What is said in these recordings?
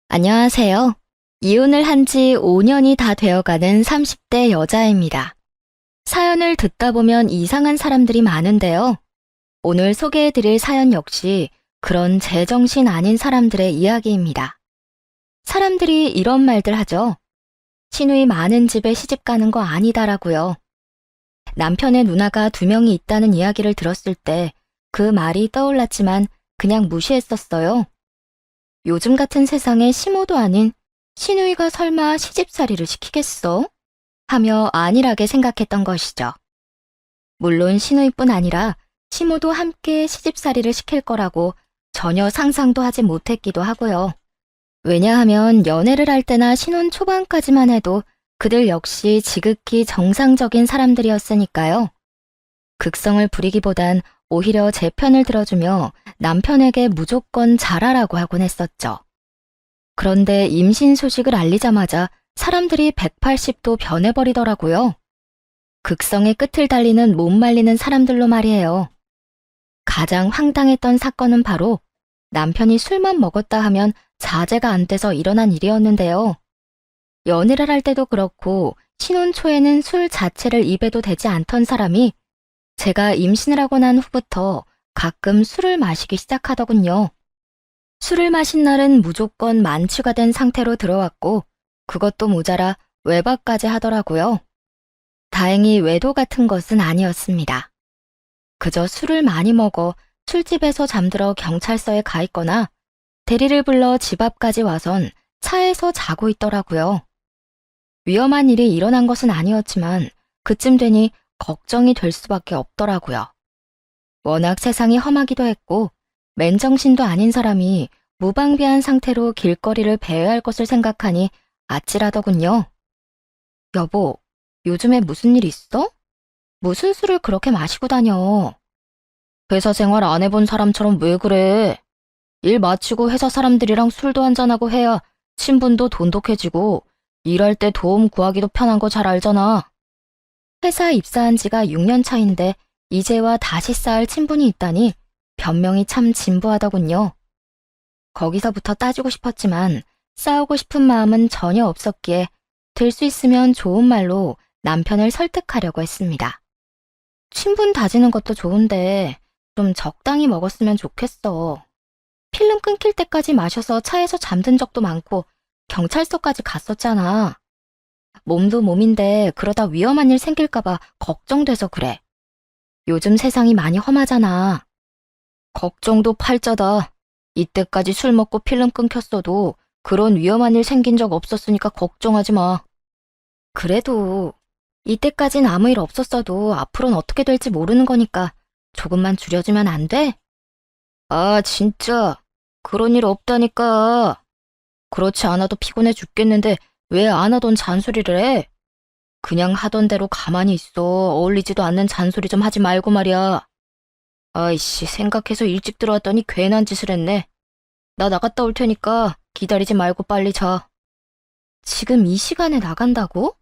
안녕하세요. 이혼을 한 지 5년이 다 되어가는 30대 여자입니다. 사연을 듣다 보면 이상한 사람들이 많은데요. 오늘 소개해드릴 사연 역시 그런 제정신 아닌 사람들의 이야기입니다. 사람들이 이런 말들 하죠. 시누이 많은 집에 시집 가는 거 아니다라고요. 남편의 누나가 2명이 있다는 이야기를 들었을 때 그 말이 떠올랐지만 그냥 무시했었어요. 요즘 같은 세상에 시모도 아닌 시누이가 설마 시집살이를 시키겠어? 하며 안일하게 생각했던 것이죠. 물론 시누이뿐 아니라 시모도 함께 시집살이를 시킬 거라고 전혀 상상도 하지 못했기도 하고요. 왜냐하면 연애를 할 때나 신혼 초반까지만 해도 그들 역시 지극히 정상적인 사람들이었으니까요. 극성을 부리기보단 오히려 제 편을 들어주며 남편에게 무조건 잘하라고 하곤 했었죠. 그런데 임신 소식을 알리자마자 사람들이 180도 변해버리더라고요. 극성의 끝을 달리는 못 말리는 사람들로 말이에요. 가장 황당했던 사건은 바로 남편이 술만 먹었다 하면 자제가 안 돼서 일어난 일이었는데요. 연애를 할 때도 그렇고 신혼 초에는 술 자체를 입에도 대지 않던 사람이 제가 임신을 하고 난 후부터 가끔 술을 마시기 시작하더군요. 술을 마신 날은 무조건 만취가 된 상태로 들어왔고 그것도 모자라 외박까지 하더라고요. 다행히 외도 같은 것은 아니었습니다. 그저 술을 많이 먹어 술집에서 잠들어 경찰서에 가 있거나 대리를 불러 집 앞까지 와선 차에서 자고 있더라고요. 위험한 일이 일어난 것은 아니었지만 그쯤 되니 걱정이 될 수밖에 없더라고요. 워낙 세상이 험하기도 했고 맨정신도 아닌 사람이 무방비한 상태로 길거리를 배회할 것을 생각하니 아찔하더군요. 여보, 요즘에 무슨 일 있어? 무슨 술을 그렇게 마시고 다녀? 회사 생활 안 해본 사람처럼 왜 그래? 일 마치고 회사 사람들이랑 술도 한잔하고 해야 친분도 돈독해지고 일할 때 도움 구하기도 편한 거 잘 알잖아. 회사 입사한 지가 6년 차인데 이제와 다시 쌓을 친분이 있다니 변명이 참 진부하더군요. 거기서부터 따지고 싶었지만 싸우고 싶은 마음은 전혀 없었기에 될 수 있으면 좋은 말로 남편을 설득하려고 했습니다. 친분 다지는 것도 좋은데 좀 적당히 먹었으면 좋겠어. 필름 끊길 때까지 마셔서 차에서 잠든 적도 많고 경찰서까지 갔었잖아. 몸도 몸인데 그러다 위험한 일 생길까봐 걱정돼서 그래. 요즘 세상이 많이 험하잖아. 걱정도 팔자다. 이때까지 술 먹고 필름 끊겼어도 그런 위험한 일 생긴 적 없었으니까 걱정하지 마. 그래도 이때까진 아무 일 없었어도 앞으로는 어떻게 될지 모르는 거니까 조금만 줄여주면 안 돼? 아, 진짜. 그런 일 없다니까. 그렇지 않아도 피곤해 죽겠는데 왜 안 하던 잔소리를 해? 그냥 하던 대로 가만히 있어. 어울리지도 않는 잔소리 좀 하지 말고 말이야. 아이씨, 생각해서 일찍 들어왔더니 괜한 짓을 했네. 나 나갔다 올 테니까 기다리지 말고 빨리 자. 지금 이 시간에 나간다고?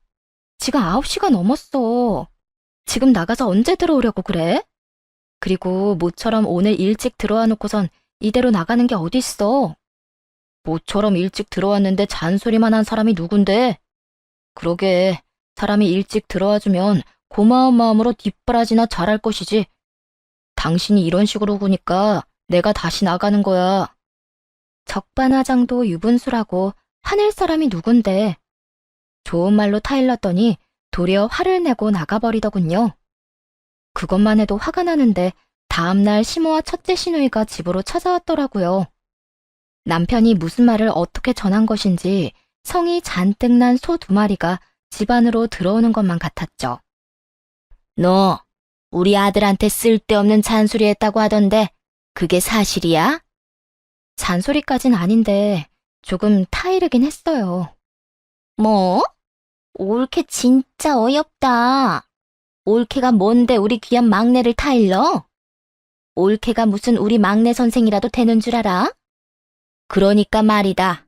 지금 9시가 넘었어. 지금 나가서 언제 들어오려고 그래? 그리고 모처럼 오늘 일찍 들어와 놓고선 이대로 나가는 게 어딨어. 모처럼 일찍 들어왔는데 잔소리만 한 사람이 누군데? 그러게, 사람이 일찍 들어와주면 고마운 마음으로 뒷바라지나 잘할 것이지. 당신이 이런 식으로 구니까 내가 다시 나가는 거야. 적반하장도 유분수라고 화낼 사람이 누군데. 좋은 말로 타일렀더니 도리어 화를 내고 나가버리더군요. 그것만 해도 화가 나는데 다음날 시모와 첫째 시누이가 집으로 찾아왔더라고요. 남편이 무슨 말을 어떻게 전한 것인지 성이 잔뜩 난 소 2마리가 집 안으로 들어오는 것만 같았죠. 너 우리 아들한테 쓸데없는 잔소리 했다고 하던데 그게 사실이야? 잔소리까진 아닌데 조금 타이르긴 했어요. 뭐? 올케 진짜 어이없다. 올케가 뭔데 우리 귀한 막내를 타일러? 올케가 무슨 우리 막내 선생이라도 되는 줄 알아? 그러니까 말이다.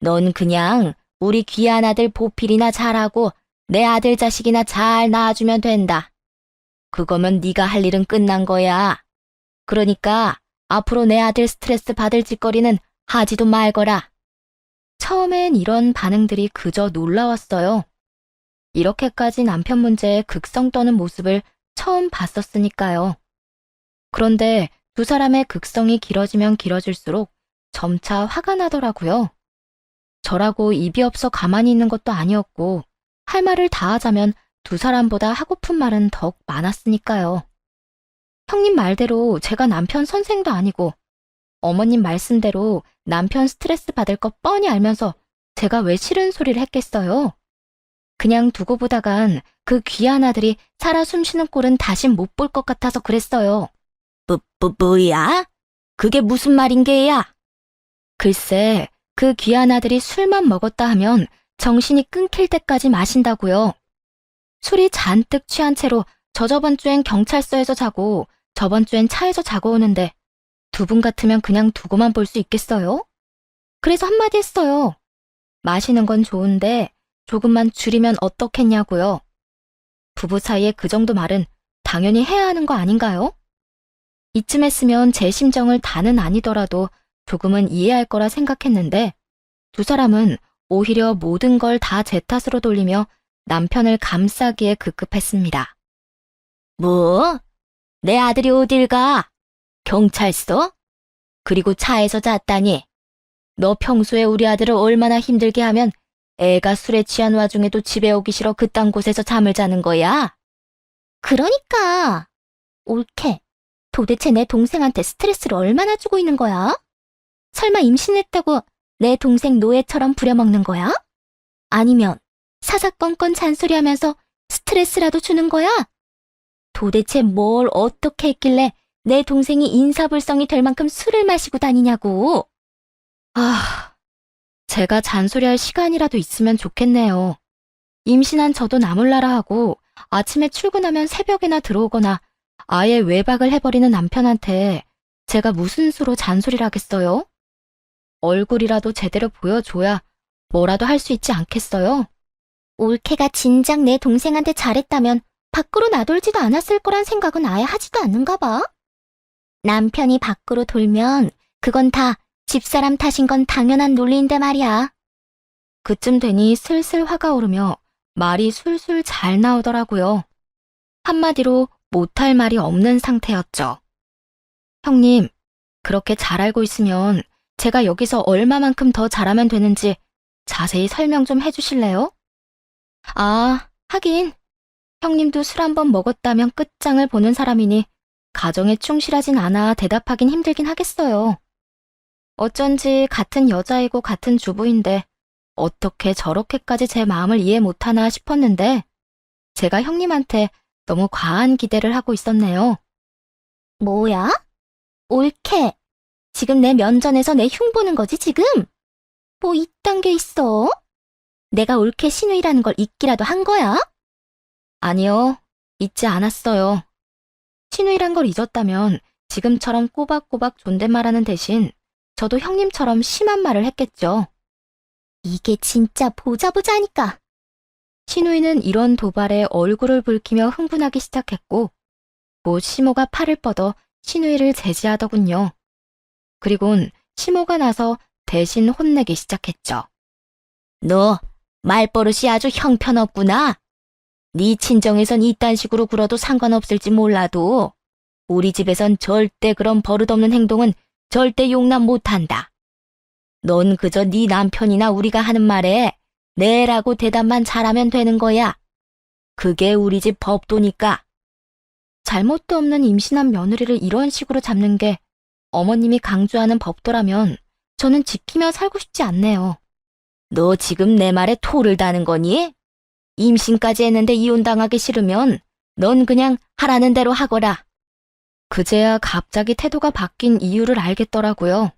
넌 그냥 우리 귀한 아들 보필이나 잘하고 내 아들 자식이나 잘 낳아주면 된다. 그거면 네가 할 일은 끝난 거야. 그러니까 앞으로 내 아들 스트레스 받을 짓거리는 하지도 말거라. 처음엔 이런 반응들이 그저 놀라웠어요. 이렇게까지 남편 문제에 극성 떠는 모습을 처음 봤었으니까요. 그런데 두 사람의 극성이 길어지면 길어질수록 점차 화가 나더라고요. 저라고 입이 없어 가만히 있는 것도 아니었고, 할 말을 다 하자면 두 사람보다 하고픈 말은 더욱 많았으니까요. 형님 말대로 제가 남편 선생도 아니고, 어머님 말씀대로 남편 스트레스 받을 거 뻔히 알면서 제가 왜 싫은 소리를 했겠어요? 그냥 두고 보다간 그 귀한 아들이 살아 숨쉬는 꼴은 다신 못 볼 것 같아서 그랬어요. 뭐야? 그게 무슨 말인 게야? 글쎄, 그 귀한 아들이 술만 먹었다 하면 정신이 끊길 때까지 마신다고요. 술이 잔뜩 취한 채로 저번 주엔 경찰서에서 자고 저번 주엔 차에서 자고 오는데 두 분 같으면 그냥 두고만 볼 수 있겠어요? 그래서 한마디 했어요. 마시는 건 좋은데 조금만 줄이면 어떻겠냐고요. 부부 사이에 그 정도 말은 당연히 해야 하는 거 아닌가요? 이쯤 했으면 제 심정을 다는 아니더라도 조금은 이해할 거라 생각했는데 두 사람은 오히려 모든 걸 다 제 탓으로 돌리며 남편을 감싸기에 급급했습니다. 뭐? 내 아들이 어딜 가? 경찰서? 그리고 차에서 잤다니. 너 평소에 우리 아들을 얼마나 힘들게 하면 애가 술에 취한 와중에도 집에 오기 싫어 그딴 곳에서 잠을 자는 거야? 그러니까. 옳게. 도대체 내 동생한테 스트레스를 얼마나 주고 있는 거야? 설마 임신했다고 내 동생 노예처럼 부려먹는 거야? 아니면 사사건건 잔소리하면서 스트레스라도 주는 거야? 도대체 뭘 어떻게 했길래 내 동생이 인사불성이 될 만큼 술을 마시고 다니냐고. 제가 잔소리할 시간이라도 있으면 좋겠네요. 임신한 저도 나몰라라 하고 아침에 출근하면 새벽에나 들어오거나 아예 외박을 해버리는 남편한테 제가 무슨 수로 잔소리를 하겠어요? 얼굴이라도 제대로 보여줘야 뭐라도 할 수 있지 않겠어요? 올케가 진작 내 동생한테 잘했다면 밖으로 나돌지도 않았을 거란 생각은 아예 하지도 않는가 봐. 남편이 밖으로 돌면 그건 다 집사람 탓인 건 당연한 논리인데 말이야. 그쯤 되니 슬슬 화가 오르며 말이 술술 잘 나오더라고요. 한마디로 못할 말이 없는 상태였죠. 형님, 그렇게 잘 알고 있으면 제가 여기서 얼마만큼 더 잘하면 되는지 자세히 설명 좀 해주실래요? 하긴 형님도 술 한 번 먹었다면 끝장을 보는 사람이니 가정에 충실하진 않아 대답하긴 힘들긴 하겠어요. 어쩐지 같은 여자이고 같은 주부인데 어떻게 저렇게까지 제 마음을 이해 못하나 싶었는데 제가 형님한테 너무 과한 기대를 하고 있었네요. 뭐야? 옳게. 지금 내 면전에서 내 흉 보는 거지 지금? 뭐 이딴 게 있어? 내가 옳게 시누이라는 걸 잊기라도 한 거야? 아니요, 잊지 않았어요. 시누이란 걸 잊었다면 지금처럼 꼬박꼬박 존댓말하는 대신 저도 형님처럼 심한 말을 했겠죠. 이게 진짜 보자 하니까. 시누이는 이런 도발에 얼굴을 붉히며 흥분하기 시작했고 곧 시모가 팔을 뻗어 시누이를 제지하더군요. 그리곤 시모가 나서 대신 혼내기 시작했죠. 너 말버릇이 아주 형편없구나. 네 친정에선 이딴 식으로 굴어도 상관없을지 몰라도 우리 집에선 절대 그런 버릇없는 행동은 절대 용납 못한다. 넌 그저 네 남편이나 우리가 하는 말에 네라고 대답만 잘하면 되는 거야. 그게 우리 집 법도니까. 잘못도 없는 임신한 며느리를 이런 식으로 잡는 게 어머님이 강조하는 법도라면 저는 지키며 살고 싶지 않네요. 너 지금 내 말에 토를 다는 거니? 임신까지 했는데 이혼당하기 싫으면 넌 그냥 하라는 대로 하거라. 그제야 갑자기 태도가 바뀐 이유를 알겠더라고요.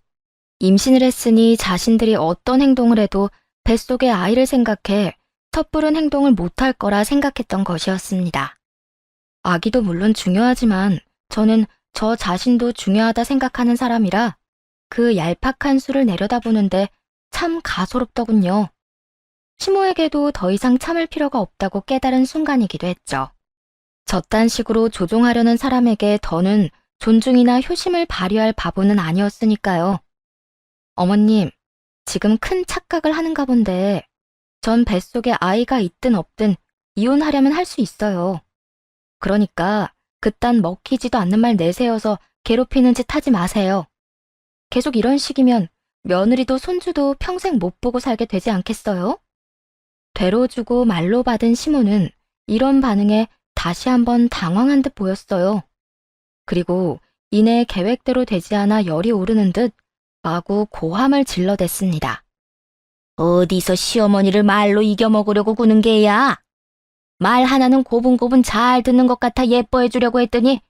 임신을 했으니 자신들이 어떤 행동을 해도 뱃속의 아이를 생각해 섣부른 행동을 못할 거라 생각했던 것이었습니다. 아기도 물론 중요하지만 저는 저 자신도 중요하다 생각하는 사람이라 그 얄팍한 수를 내려다보는데 참 가소롭더군요. 시모에게도 더 이상 참을 필요가 없다고 깨달은 순간이기도 했죠. 저딴 식으로 조종하려는 사람에게 더는 존중이나 효심을 발휘할 바보는 아니었으니까요. 어머님, 지금 큰 착각을 하는가 본데 전 뱃속에 아이가 있든 없든 이혼하려면 할 수 있어요. 그러니까 그딴 먹히지도 않는 말 내세워서 괴롭히는 짓 하지 마세요. 계속 이런 식이면 며느리도 손주도 평생 못 보고 살게 되지 않겠어요? 되로 주고 말로 받은 시모는 이런 반응에 다시 한번 당황한 듯 보였어요. 그리고 이내 계획대로 되지 않아 열이 오르는 듯 마구 고함을 질러댔습니다. 어디서 시어머니를 말로 이겨먹으려고 구는 게야? 말 하나는 고분고분 잘 듣는 것 같아 예뻐해 주려고 했더니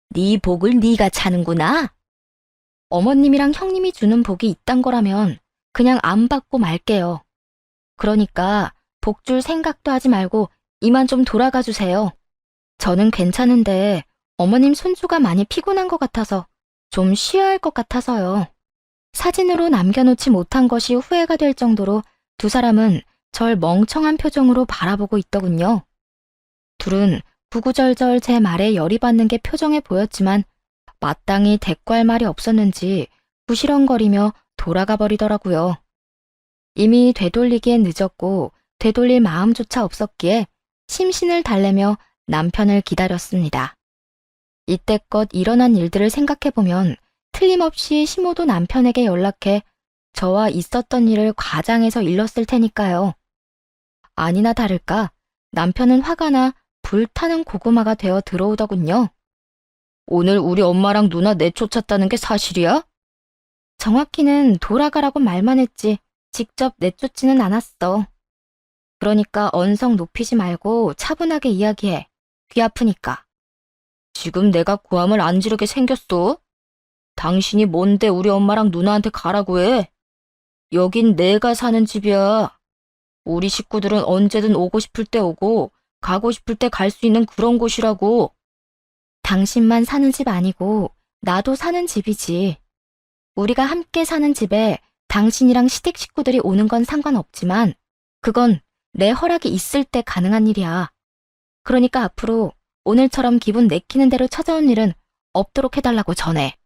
네 복을 네가 차는구나. 어머님이랑 형님이 주는 복이 이딴 거라면 그냥 안 받고 말게요. 그러니까 복 줄 생각도 하지 말고 이만 좀 돌아가 주세요. 저는 괜찮은데 어머님 손주가 많이 피곤한 것 같아서 좀 쉬어야 할 것 같아서요. 사진으로 남겨놓지 못한 것이 후회가 될 정도로 두 사람은 절 멍청한 표정으로 바라보고 있더군요. 둘은 구구절절 제 말에 열이 받는 게 표정에 보였지만 마땅히 대꾸할 말이 없었는지 부시렁거리며 돌아가 버리더라고요. 이미 되돌리기엔 늦었고 되돌릴 마음조차 없었기에 심신을 달래며 남편을 기다렸습니다. 이때껏 일어난 일들을 생각해보면 틀림없이 시모도 남편에게 연락해 저와 있었던 일을 과장해서 일렀을 테니까요. 아니나 다를까 남편은 화가 나 불타는 고구마가 되어 들어오더군요. 오늘 우리 엄마랑 누나 내쫓았다는 게 사실이야? 정확히는 돌아가라고 말만 했지 직접 내쫓지는 않았어. 그러니까 언성 높이지 말고 차분하게 이야기해. 귀 아프니까. 지금 내가 고함을 안 지르게 생겼어? 당신이 뭔데 우리 엄마랑 누나한테 가라고 해? 여긴 내가 사는 집이야. 우리 식구들은 언제든 오고 싶을 때 오고 가고 싶을 때 갈 수 있는 그런 곳이라고. 당신만 사는 집 아니고 나도 사는 집이지. 우리가 함께 사는 집에 당신이랑 시댁 식구들이 오는 건 상관없지만 그건 내 허락이 있을 때 가능한 일이야. 그러니까 앞으로 오늘처럼 기분 내키는 대로 찾아온 일은 없도록 해달라고 전해.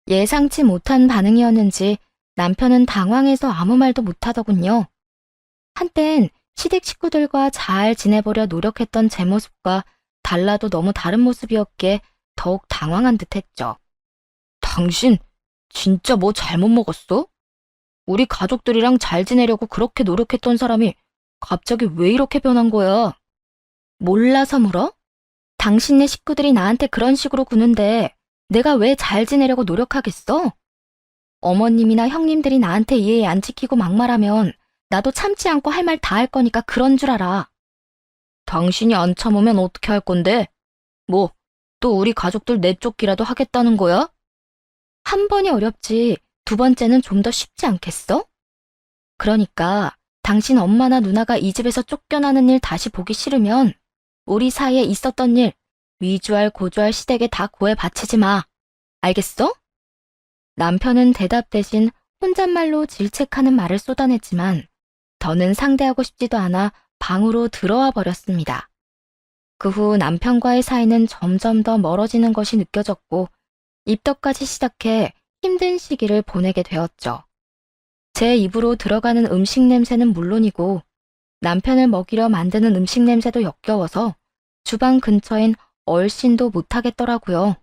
예상치 못한 반응이었는지 남편은 당황해서 아무 말도 못하더군요. 한땐 시댁 식구들과 잘 지내보려 노력했던 제 모습과 달라도 너무 다른 모습이었기에 더욱 당황한 듯했죠. 당신 진짜 뭐 잘못 먹었어? 우리 가족들이랑 잘 지내려고 그렇게 노력했던 사람이 갑자기 왜 이렇게 변한 거야? 몰라서 물어? 당신네 식구들이 나한테 그런 식으로 구는데 내가 왜 잘 지내려고 노력하겠어? 어머님이나 형님들이 나한테 예의 안 지키고 막말하면 나도 참지 않고 할 말 다 할 거니까 그런 줄 알아. 당신이 안 참으면 어떻게 할 건데? 뭐, 또 우리 가족들 내쫓기라도 하겠다는 거야? 한 번이 어렵지 두 번째는 좀 더 쉽지 않겠어? 그러니까 당신 엄마나 누나가 이 집에서 쫓겨나는 일 다시 보기 싫으면 우리 사이에 있었던 일 위주할 고주할 시댁에 다 고해 바치지 마. 알겠어? 남편은 대답 대신 혼잣말로 질책하는 말을 쏟아냈지만 더는 상대하고 싶지도 않아 방으로 들어와 버렸습니다. 그 후 남편과의 사이는 점점 더 멀어지는 것이 느껴졌고 입덧까지 시작해 힘든 시기를 보내게 되었죠. 제 입으로 들어가는 음식 냄새는 물론이고 남편을 먹이려 만드는 음식 냄새도 역겨워서 주방 근처엔 얼씬도 못하겠더라고요.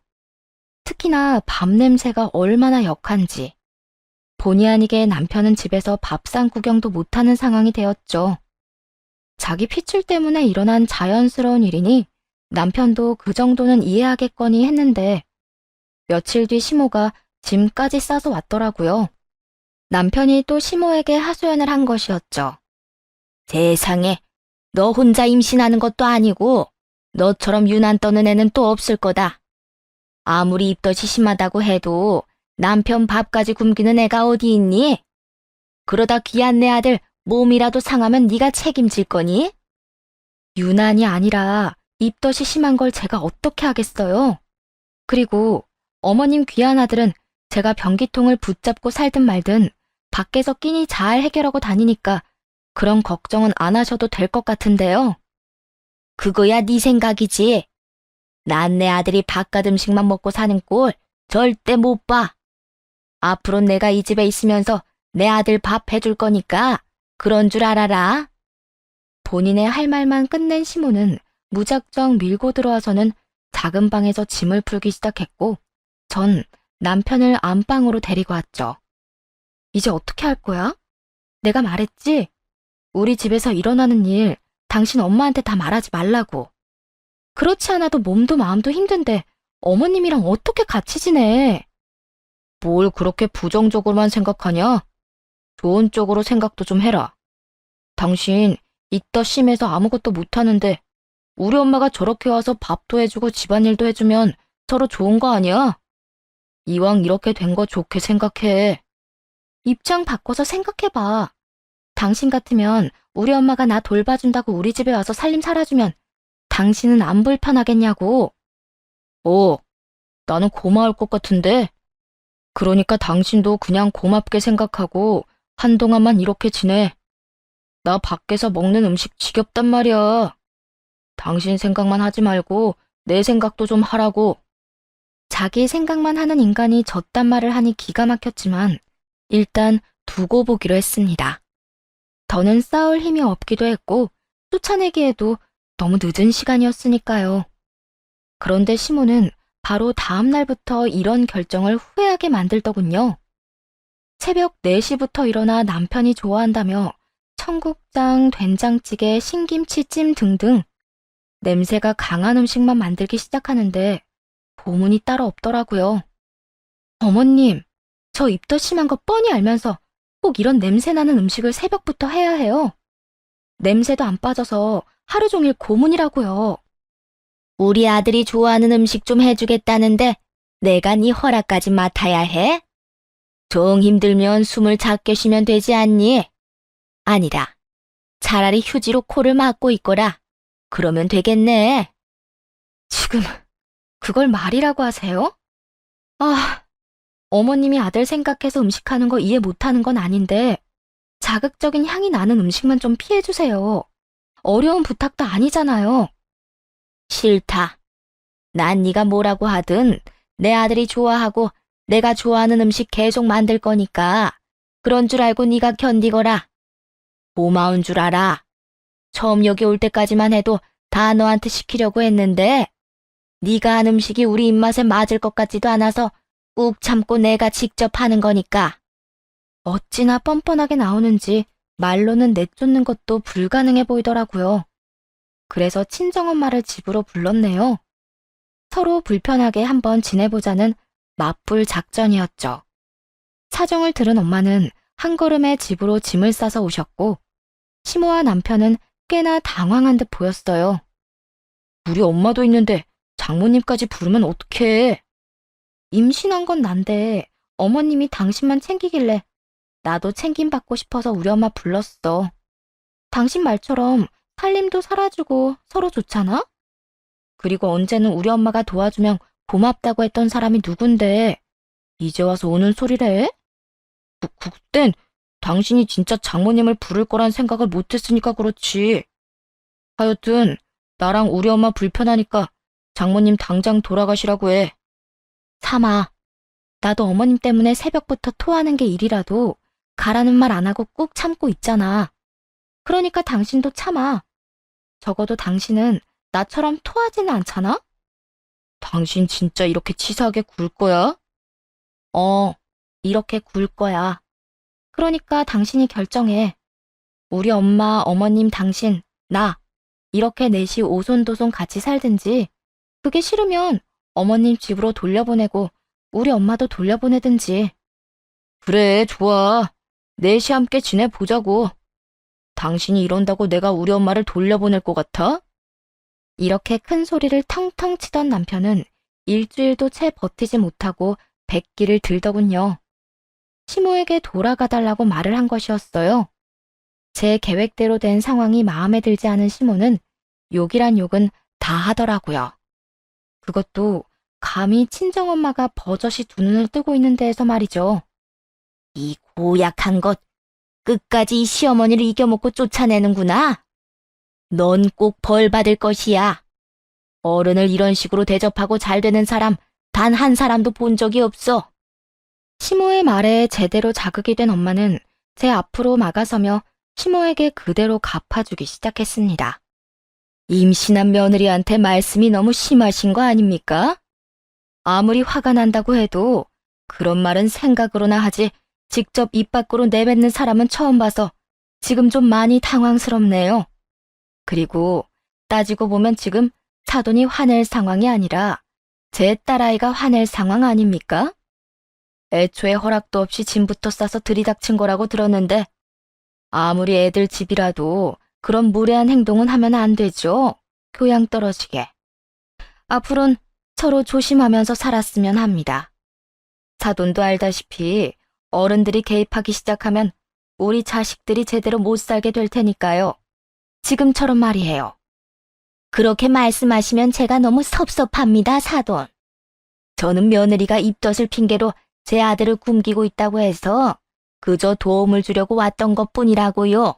특히나 밥 냄새가 얼마나 역한지. 본의 아니게 남편은 집에서 밥상 구경도 못하는 상황이 되었죠. 자기 피출 때문에 일어난 자연스러운 일이니 남편도 그 정도는 이해하겠거니 했는데 며칠 뒤 시모가 짐까지 싸서 왔더라고요. 남편이 또 시모에게 하소연을 한 것이었죠. 세상에, 너 혼자 임신하는 것도 아니고 너처럼 유난 떠는 애는 또 없을 거다. 아무리 입덧이 심하다고 해도 남편 밥까지 굶기는 애가 어디 있니? 그러다 귀한 내 아들 몸이라도 상하면 네가 책임질 거니? 유난이 아니라 입덧이 심한 걸 제가 어떻게 하겠어요? 그리고 어머님 귀한 아들은 제가 변기통을 붙잡고 살든 말든 밖에서 끼니 잘 해결하고 다니니까 그런 걱정은 안 하셔도 될 것 같은데요. 그거야 네 생각이지. 난 내 아들이 바깥 음식만 먹고 사는 꼴 절대 못 봐. 앞으로 내가 이 집에 있으면서 내 아들 밥 해줄 거니까 그런 줄 알아라. 본인의 할 말만 끝낸 시모는 무작정 밀고 들어와서는 작은 방에서 짐을 풀기 시작했고 전 남편을 안방으로 데리고 왔죠. 이제 어떻게 할 거야? 내가 말했지? 우리 집에서 일어나는 일 당신 엄마한테 다 말하지 말라고. 그렇지 않아도 몸도 마음도 힘든데 어머님이랑 어떻게 같이 지내? 뭘 그렇게 부정적으로만 생각하냐? 좋은 쪽으로 생각도 좀 해라. 당신 이따 심해서 아무것도 못하는데 우리 엄마가 저렇게 와서 밥도 해주고 집안일도 해주면 서로 좋은 거 아니야? 이왕 이렇게 된 거 좋게 생각해. 입장 바꿔서 생각해봐. 당신 같으면 우리 엄마가 나 돌봐준다고 우리 집에 와서 살림 살아주면 당신은 안 불편하겠냐고. 나는 고마울 것 같은데. 그러니까 당신도 그냥 고맙게 생각하고 한동안만 이렇게 지내. 나 밖에서 먹는 음식 지겹단 말이야. 당신 생각만 하지 말고 내 생각도 좀 하라고. 자기 생각만 하는 인간이 저딴 말을 하니 기가 막혔지만 일단 두고 보기로 했습니다. 더는 싸울 힘이 없기도 했고 쫓아내기에도 너무 늦은 시간이었으니까요. 그런데 시모는 바로 다음 날부터 이런 결정을 후회하게 만들더군요. 새벽 4시부터 일어나 남편이 좋아한다며 청국장, 된장찌개, 신김치찜 등등 냄새가 강한 음식만 만들기 시작하는데 보문이 따로 없더라고요. 어머님, 저 입덧 심한 거 뻔히 알면서 꼭 이런 냄새 나는 음식을 새벽부터 해야 해요. 냄새도 안 빠져서 하루 종일 고문이라고요. 우리 아들이 좋아하는 음식 좀 해주겠다는데 내가 네 허락까지 맡아야 해? 정 힘들면 숨을 작게 쉬면 되지 않니? 아니다. 차라리 휴지로 코를 막고 있거라. 그러면 되겠네. 지금 그걸 말이라고 하세요? 어머님이 아들 생각해서 음식하는 거 이해 못하는 건 아닌데 자극적인 향이 나는 음식만 좀 피해주세요. 어려운 부탁도 아니잖아요. 싫다. 난 네가 뭐라고 하든 내 아들이 좋아하고 내가 좋아하는 음식 계속 만들 거니까 그런 줄 알고 네가 견디거라. 고마운 줄 알아. 처음 여기 올 때까지만 해도 다 너한테 시키려고 했는데 네가 한 음식이 우리 입맛에 맞을 것 같지도 않아서 꾹 참고 내가 직접 하는 거니까. 어찌나 뻔뻔하게 나오는지 말로는 내쫓는 것도 불가능해 보이더라고요. 그래서 친정엄마를 집으로 불렀네요. 서로 불편하게 한번 지내보자는 맞불 작전이었죠. 사정을 들은 엄마는 한 걸음에 집으로 짐을 싸서 오셨고 시모와 남편은 꽤나 당황한 듯 보였어요. 우리 엄마도 있는데 장모님까지 부르면 어떡해. 임신한 건 난데 어머님이 당신만 챙기길래 나도 챙김받고 싶어서 우리 엄마 불렀어. 당신 말처럼 살림도 살아주고 서로 좋잖아? 그리고 언제는 우리 엄마가 도와주면 고맙다고 했던 사람이 누군데 이제 와서 오는 소리래? 그땐 당신이 진짜 장모님을 부를 거란 생각을 못했으니까 그렇지. 하여튼 나랑 우리 엄마 불편하니까 장모님 당장 돌아가시라고 해. 삼아, 나도 어머님 때문에 새벽부터 토하는 게 일이라도 가라는 말 안 하고 꾹 참고 있잖아. 그러니까 당신도 참아. 적어도 당신은 나처럼 토하지는 않잖아? 당신 진짜 이렇게 치사하게 굴 거야? 이렇게 굴 거야. 그러니까 당신이 결정해. 우리 엄마, 어머님, 당신, 나 이렇게 넷이 오손도손 같이 살든지 그게 싫으면 어머님 집으로 돌려보내고 우리 엄마도 돌려보내든지. 그래, 좋아. 넷이 함께 지내보자고. 당신이 이런다고 내가 우리 엄마를 돌려보낼 것 같아? 이렇게 큰 소리를 텅텅 치던 남편은 일주일도 채 버티지 못하고 백기를 들더군요. 시모에게 돌아가달라고 말을 한 것이었어요. 제 계획대로 된 상황이 마음에 들지 않은 시모는 욕이란 욕은 다 하더라고요. 그것도 감히 친정엄마가 버젓이 두 눈을 뜨고 있는 데에서 말이죠. 이 고약한 것, 끝까지 이 시어머니를 이겨먹고 쫓아내는구나. 넌 꼭 벌 받을 것이야. 어른을 이런 식으로 대접하고 잘 되는 사람 단 한 사람도 본 적이 없어. 시모의 말에 제대로 자극이 된 엄마는 제 앞으로 막아서며 시모에게 그대로 갚아주기 시작했습니다. 임신한 며느리한테 말씀이 너무 심하신 거 아닙니까? 아무리 화가 난다고 해도 그런 말은 생각으로나 하지 직접 입 밖으로 내뱉는 사람은 처음 봐서 지금 좀 많이 당황스럽네요. 그리고 따지고 보면 지금 사돈이 화낼 상황이 아니라 제 딸아이가 화낼 상황 아닙니까? 애초에 허락도 없이 짐부터 싸서 들이닥친 거라고 들었는데 아무리 애들 집이라도 그런 무례한 행동은 하면 안 되죠. 교양 떨어지게. 앞으론 서로 조심하면서 살았으면 합니다. 사돈도 알다시피 어른들이 개입하기 시작하면 우리 자식들이 제대로 못 살게 될 테니까요. 지금처럼 말이에요. 그렇게 말씀하시면 제가 너무 섭섭합니다, 사돈. 저는 며느리가 입덧을 핑계로 제 아들을 굶기고 있다고 해서 그저 도움을 주려고 왔던 것뿐이라고요.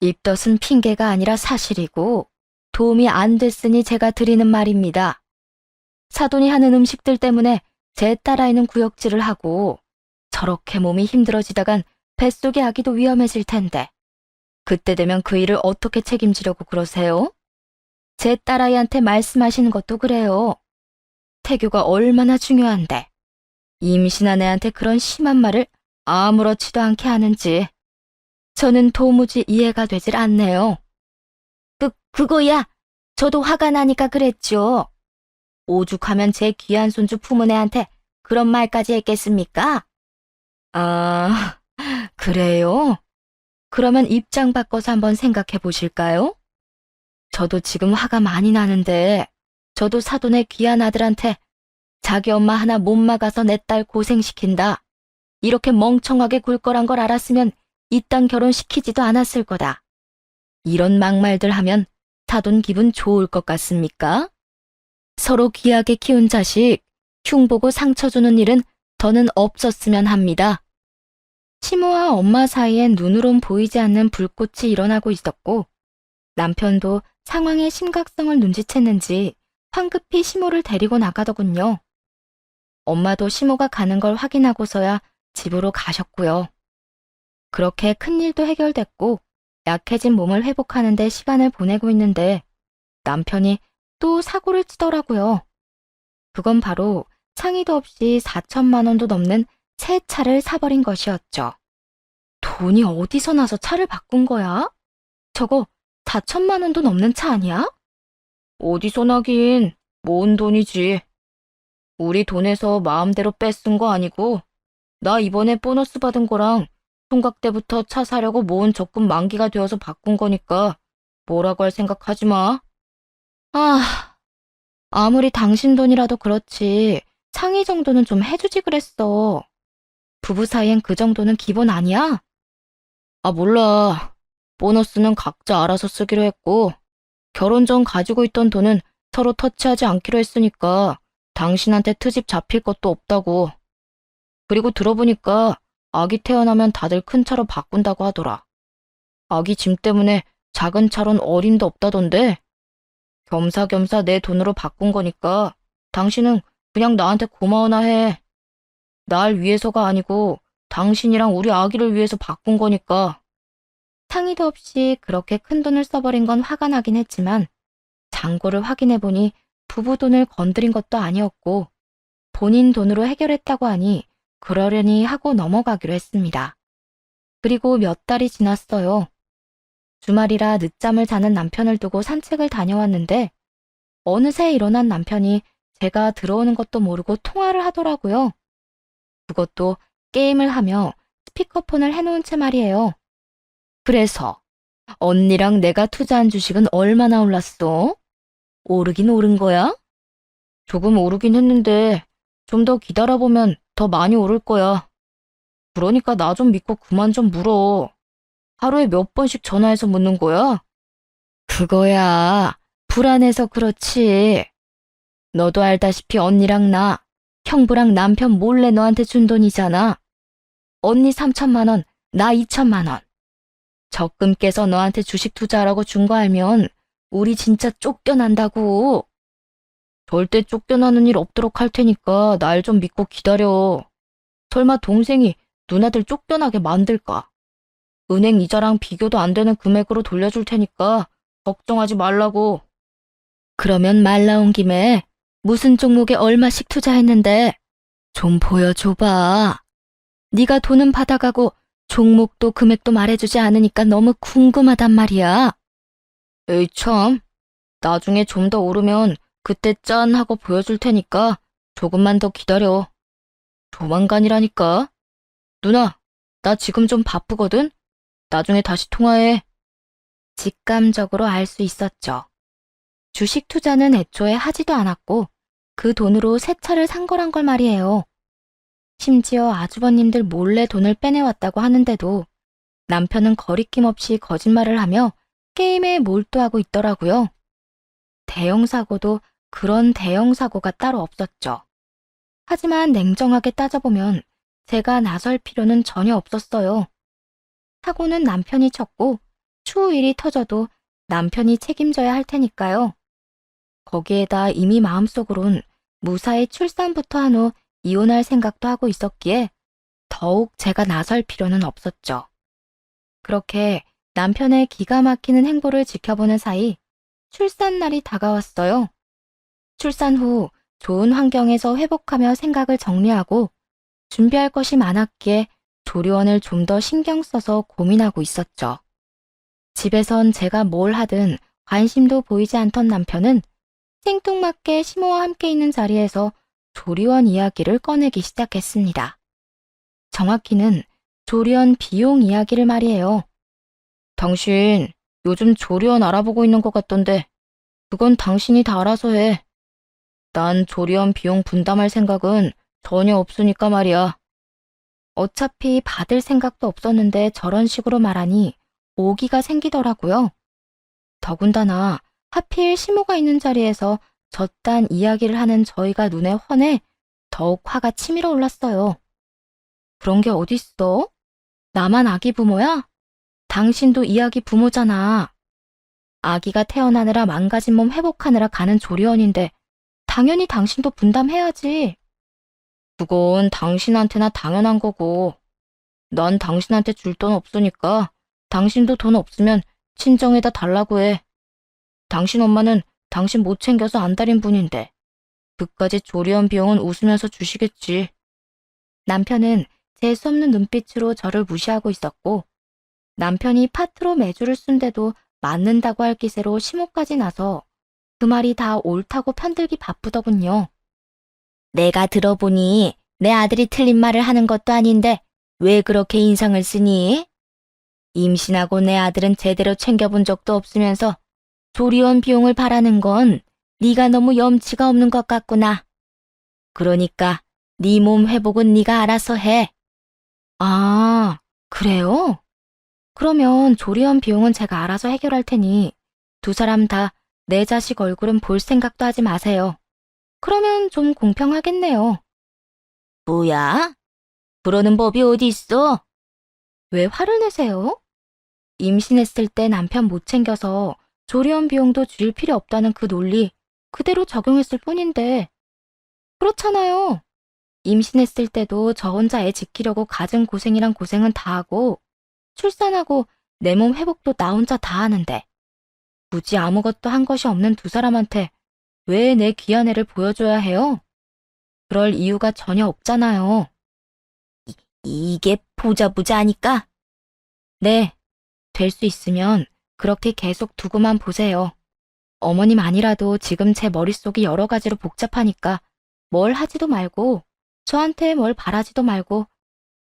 입덧은 핑계가 아니라 사실이고 도움이 안 됐으니 제가 드리는 말입니다. 사돈이 하는 음식들 때문에 제 딸아이는 구역질을 하고 저렇게 몸이 힘들어지다간 뱃속의 아기도 위험해질 텐데 그때 되면 그 일을 어떻게 책임지려고 그러세요? 제 딸아이한테 말씀하시는 것도 그래요. 태교가 얼마나 중요한데 임신한 애한테 그런 심한 말을 아무렇지도 않게 하는지 저는 도무지 이해가 되질 않네요. 그거야. 저도 화가 나니까 그랬죠. 오죽하면 제 귀한 손주 품은 애한테 그런 말까지 했겠습니까? 아, 그래요? 그러면 입장 바꿔서 한번 생각해 보실까요? 저도 지금 화가 많이 나는데 저도 사돈의 귀한 아들한테 자기 엄마 하나 못 막아서 내 딸 고생시킨다. 이렇게 멍청하게 굴 거란 걸 알았으면 이딴 결혼시키지도 않았을 거다. 이런 막말들 하면 사돈 기분 좋을 것 같습니까? 서로 귀하게 키운 자식 흉보고 상처 주는 일은 더는 없었으면 합니다. 시모와 엄마 사이엔 눈으론 보이지 않는 불꽃이 일어나고 있었고 남편도 상황의 심각성을 눈치챘는지 황급히 시모를 데리고 나가더군요. 엄마도 시모가 가는 걸 확인하고서야 집으로 가셨고요. 그렇게 큰일도 해결됐고 약해진 몸을 회복하는 데 시간을 보내고 있는데 남편이 또 사고를 치더라고요. 그건 바로 상의도 없이 4천만 원도 넘는 새 차를 사버린 것이었죠. 돈이 어디서 나서 차를 바꾼 거야? 저거 4천만 원도 넘는 차 아니야? 어디서 나긴, 모은 돈이지. 우리 돈에서 마음대로 뺏은 거 아니고 나 이번에 보너스 받은 거랑 총각 때부터 차 사려고 모은 적금 만기가 되어서 바꾼 거니까 뭐라고 할 생각하지 마. 아, 아무리 당신 돈이라도 그렇지 상의 정도는 좀 해주지 그랬어. 부부 사이엔 그 정도는 기본 아니야? 아, 몰라. 보너스는 각자 알아서 쓰기로 했고 결혼 전 가지고 있던 돈은 서로 터치하지 않기로 했으니까 당신한테 트집 잡힐 것도 없다고. 그리고 들어보니까 아기 태어나면 다들 큰 차로 바꾼다고 하더라. 아기 짐 때문에 작은 차론 어림도 없다던데. 겸사겸사 내 돈으로 바꾼 거니까 당신은 그냥 나한테 고마워나 해. 날 위해서가 아니고 당신이랑 우리 아기를 위해서 바꾼 거니까. 상의도 없이 그렇게 큰 돈을 써버린 건 화가 나긴 했지만 잔고를 확인해보니 부부 돈을 건드린 것도 아니었고 본인 돈으로 해결했다고 하니 그러려니 하고 넘어가기로 했습니다. 그리고 몇 달이 지났어요. 주말이라 늦잠을 자는 남편을 두고 산책을 다녀왔는데 어느새 일어난 남편이 제가 들어오는 것도 모르고 통화를 하더라고요. 그것도 게임을 하며 스피커폰을 해놓은 채 말이에요. 그래서 언니랑 내가 투자한 주식은 얼마나 올랐어? 오르긴 오른 거야? 조금 오르긴 했는데 좀 더 기다려보면 더 많이 오를 거야. 그러니까 나 좀 믿고 그만 좀 물어. 하루에 몇 번씩 전화해서 묻는 거야? 그거야. 불안해서 그렇지. 너도 알다시피 언니랑 나, 형부랑 남편 몰래 너한테 준 돈이잖아. 언니 3천만 원, 나 2천만 원. 적금 깨서 너한테 주식 투자하라고 준 거 알면 우리 진짜 쫓겨난다고. 절대 쫓겨나는 일 없도록 할 테니까 날 좀 믿고 기다려. 설마 동생이 누나들 쫓겨나게 만들까? 은행 이자랑 비교도 안 되는 금액으로 돌려줄 테니까 걱정하지 말라고. 그러면 말 나온 김에 무슨 종목에 얼마씩 투자했는데 좀 보여줘봐. 네가 돈은 받아가고 종목도 금액도 말해주지 않으니까 너무 궁금하단 말이야. 에이 참, 나중에 좀 더 오르면 그때 짠 하고 보여줄 테니까 조금만 더 기다려. 조만간이라니까. 누나, 나 지금 좀 바쁘거든? 나중에 다시 통화해. 직감적으로 알 수 있었죠. 주식 투자는 애초에 하지도 않았고 그 돈으로 새 차를 산 거란 걸 말이에요. 심지어 아주버님들 몰래 돈을 빼내왔다고 하는데도 남편은 거리낌 없이 거짓말을 하며 게임에 몰두하고 있더라고요. 대형 사고도 그런 대형 사고가 따로 없었죠. 하지만 냉정하게 따져보면 제가 나설 필요는 전혀 없었어요. 사고는 남편이 쳤고 추후 일이 터져도 남편이 책임져야 할 테니까요. 거기에다 이미 마음속으론 무사히 출산부터 한 후 이혼할 생각도 하고 있었기에 더욱 제가 나설 필요는 없었죠. 그렇게 남편의 기가 막히는 행보를 지켜보는 사이 출산날이 다가왔어요. 출산 후 좋은 환경에서 회복하며 생각을 정리하고 준비할 것이 많았기에 조리원을 좀 더 신경 써서 고민하고 있었죠. 집에선 제가 뭘 하든 관심도 보이지 않던 남편은 생뚱맞게 시모와 함께 있는 자리에서 조리원 이야기를 꺼내기 시작했습니다. 정확히는 조리원 비용 이야기를 말이에요. 당신 요즘 조리원 알아보고 있는 것 같던데 그건 당신이 다 알아서 해. 난 조리원 비용 분담할 생각은 전혀 없으니까 말이야. 어차피 받을 생각도 없었는데 저런 식으로 말하니 오기가 생기더라고요. 더군다나 하필 시모가 있는 자리에서 저딴 이야기를 하는 저희가 눈에 훤해 더욱 화가 치밀어 올랐어요. 그런 게 어딨어? 나만 아기 부모야? 당신도 이 아기 부모잖아. 아기가 태어나느라 망가진 몸 회복하느라 가는 조리원인데 당연히 당신도 분담해야지. 그건 당신한테나 당연한 거고. 난 당신한테 줄 돈 없으니까 당신도 돈 없으면 친정에다 달라고 해. 당신 엄마는 당신 못 챙겨서 안달인 분인데 그까짓 조리원 비용은 웃으면서 주시겠지. 남편은 재수 없는 눈빛으로 저를 무시하고 있었고 남편이 파트로 매주를 쓴데도 맞는다고 할 기세로 심호까지 나서 그 말이 다 옳다고 편들기 바쁘더군요. 내가 들어보니 내 아들이 틀린 말을 하는 것도 아닌데 왜 그렇게 인상을 쓰니? 임신하고 내 아들은 제대로 챙겨본 적도 없으면서 조리원 비용을 바라는 건 네가 너무 염치가 없는 것 같구나. 그러니까 네 몸 회복은 네가 알아서 해. 아, 그래요? 그러면 조리원 비용은 제가 알아서 해결할 테니 두 사람 다 내 자식 얼굴은 볼 생각도 하지 마세요. 그러면 좀 공평하겠네요. 뭐야? 그러는 법이 어디 있어? 왜 화를 내세요? 임신했을 때 남편 못 챙겨서 조리원 비용도 줄 필요 없다는 그 논리 그대로 적용했을 뿐인데. 그렇잖아요. 임신했을 때도 저 혼자 애 지키려고 갖은 고생이란 고생은 다 하고 출산하고 내 몸 회복도 나 혼자 다 하는데 굳이 아무것도 한 것이 없는 두 사람한테 왜 내 귀한 애를 보여줘야 해요? 그럴 이유가 전혀 없잖아요. 이게 보자보자하니까? 네, 될 수 있으면 그렇게 계속 두고만 보세요. 어머님 아니라도 지금 제 머릿속이 여러 가지로 복잡하니까 뭘 하지도 말고 저한테 뭘 바라지도 말고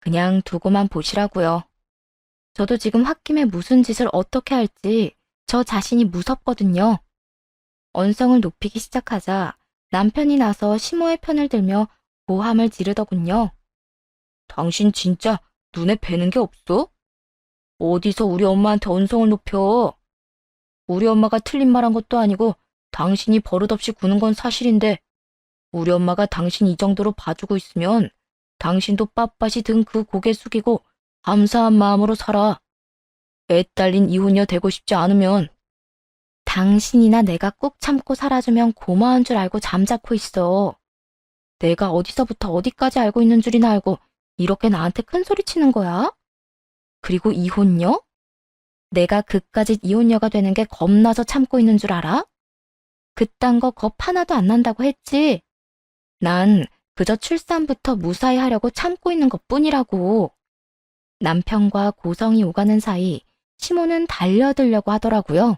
그냥 두고만 보시라고요. 저도 지금 홧김에 무슨 짓을 어떻게 할지 저 자신이 무섭거든요. 언성을 높이기 시작하자 남편이 나서 시모의 편을 들며 고함을 지르더군요. 당신 진짜 눈에 뵈는 게 없어? 어디서 우리 엄마한테 언성을 높여? 우리 엄마가 틀린 말한 것도 아니고 당신이 버릇없이 구는 건 사실인데 우리 엄마가 당신 이 정도로 봐주고 있으면 당신도 빳빳이 등 그 고개 숙이고 감사한 마음으로 살아. 애 딸린 이혼녀 되고 싶지 않으면. 당신이나 내가 꾹 참고 살아주면 고마운 줄 알고 잠자코 있어. 내가 어디서부터 어디까지 알고 있는 줄이나 알고 이렇게 나한테 큰 소리 치는 거야? 그리고 이혼녀? 내가 그까짓 이혼녀가 되는 게 겁나서 참고 있는 줄 알아? 그딴 거 겁 하나도 안 난다고 했지. 난 그저 출산부터 무사히 하려고 참고 있는 것뿐이라고. 남편과 고성이 오가는 사이 시모는 달려들려고 하더라고요.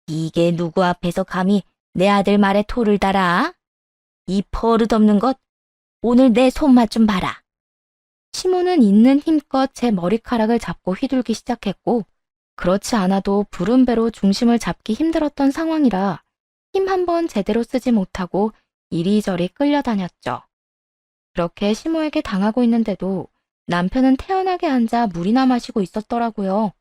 이게 누구 앞에서 감히 내 아들 말에 토를 달아? 이 버릇없는 것, 오늘 내 손맛 좀 봐라. 시모는 있는 힘껏 제 머리카락을 잡고 휘둘기 시작했고, 그렇지 않아도 부른 배로 중심을 잡기 힘들었던 상황이라 힘 한 번 제대로 쓰지 못하고 이리저리 끌려다녔죠. 그렇게 시모에게 당하고 있는데도 남편은 태연하게 앉아 물이나 마시고 있었더라고요.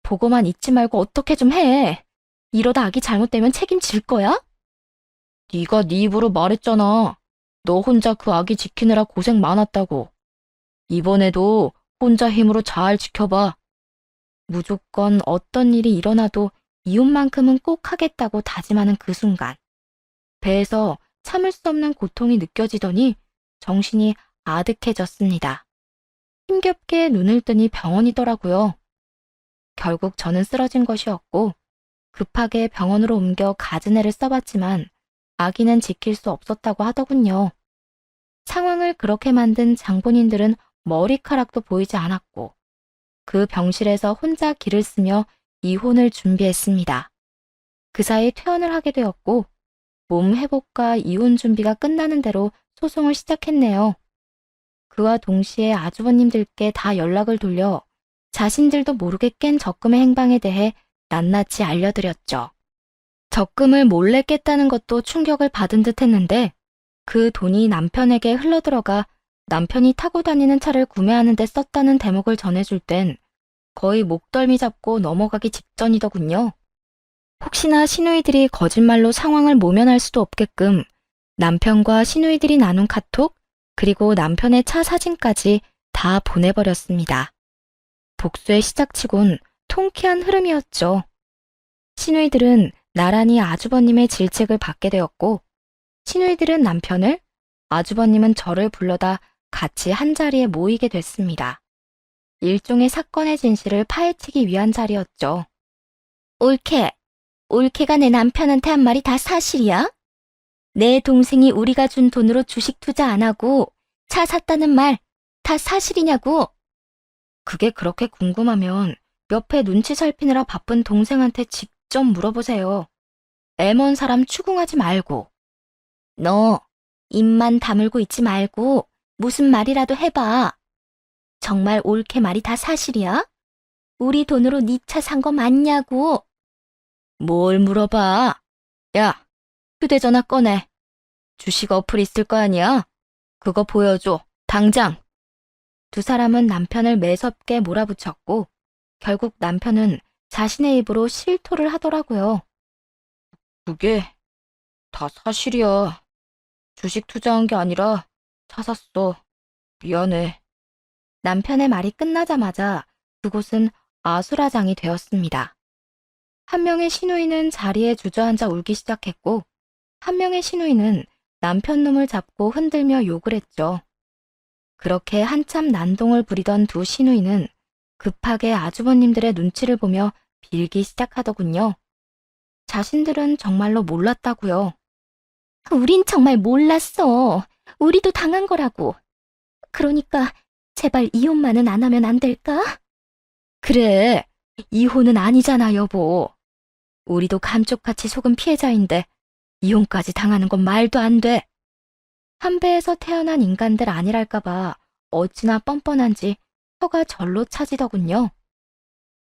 보고만 있지 말고 어떻게 좀 해. 이러다 아기 잘못되면 책임질 거야? 네가 네 입으로 말했잖아. 너 혼자 그 아기 지키느라 고생 많았다고. 이번에도 혼자 힘으로 잘 지켜봐. 무조건 어떤 일이 일어나도 이혼만큼은 꼭 하겠다고 다짐하는 그 순간. 배에서 참을 수 없는 고통이 느껴지더니 정신이 아득해졌습니다. 힘겹게 눈을 뜨니 병원이더라고요. 결국 저는 쓰러진 것이었고 급하게 병원으로 옮겨 가즈네를 써봤지만 아기는 지킬 수 없었다고 하더군요. 상황을 그렇게 만든 장본인들은 머리카락도 보이지 않았고 그 병실에서 혼자 기를 쓰며 이혼을 준비했습니다. 그 사이 퇴원을 하게 되었고 몸 회복과 이혼 준비가 끝나는 대로 소송을 시작했네요. 그와 동시에 아주버님들께 다 연락을 돌려 자신들도 모르게 깬 적금의 행방에 대해 낱낱이 알려드렸죠. 적금을 몰래 깼다는 것도 충격을 받은 듯 했는데 그 돈이 남편에게 흘러들어가 남편이 타고 다니는 차를 구매하는 데 썼다는 대목을 전해줄 땐 거의 목덜미 잡고 넘어가기 직전이더군요. 혹시나 시누이들이 거짓말로 상황을 모면할 수도 없게끔 남편과 시누이들이 나눈 카톡 그리고 남편의 차 사진까지 다 보내버렸습니다. 복수의 시작치곤 통쾌한 흐름이었죠. 시누이들은 나란히 아주버님의 질책을 받게 되었고 시누이들은 남편을, 아주버님은 저를 불러다 같이 한자리에 모이게 됐습니다. 일종의 사건의 진실을 파헤치기 위한 자리였죠. 올케가 내 남편한테 한 말이 다 사실이야? 내 동생이 우리가 준 돈으로 주식 투자 안 하고 차 샀다는 말 다 사실이냐고? 그게 그렇게 궁금하면 옆에 눈치 살피느라 바쁜 동생한테 직접 물어보세요. 애먼 사람 추궁하지 말고. 너 입만 다물고 있지 말고 무슨 말이라도 해봐. 정말 올케 말이 다 사실이야? 우리 돈으로 네 차 산 거 맞냐고? 뭘 물어봐? 야, 휴대전화 꺼내. 주식 어플 있을 거 아니야? 그거 보여줘. 당장. 두 사람은 남편을 매섭게 몰아붙였고 결국 남편은 자신의 입으로 실토를 하더라고요. 그게 다 사실이야. 주식 투자한 게 아니라 차 샀어. 미안해. 남편의 말이 끝나자마자 그곳은 아수라장이 되었습니다. 한 명의 시누이는 자리에 주저앉아 울기 시작했고 한 명의 시누이는 남편 놈을 잡고 흔들며 욕을 했죠. 그렇게 한참 난동을 부리던 두 시누이는 급하게 아주버님들의 눈치를 보며 빌기 시작하더군요. 자신들은 정말로 몰랐다고요. 우린 정말 몰랐어. 우리도 당한 거라고. 그러니까 제발 이혼만은 안 하면 안 될까? 그래, 이혼은 아니잖아, 여보. 우리도 감쪽같이 속은 피해자인데 이혼까지 당하는 건 말도 안 돼. 한 배에서 태어난 인간들 아니랄까봐 어찌나 뻔뻔한지 혀가 절로 차지더군요.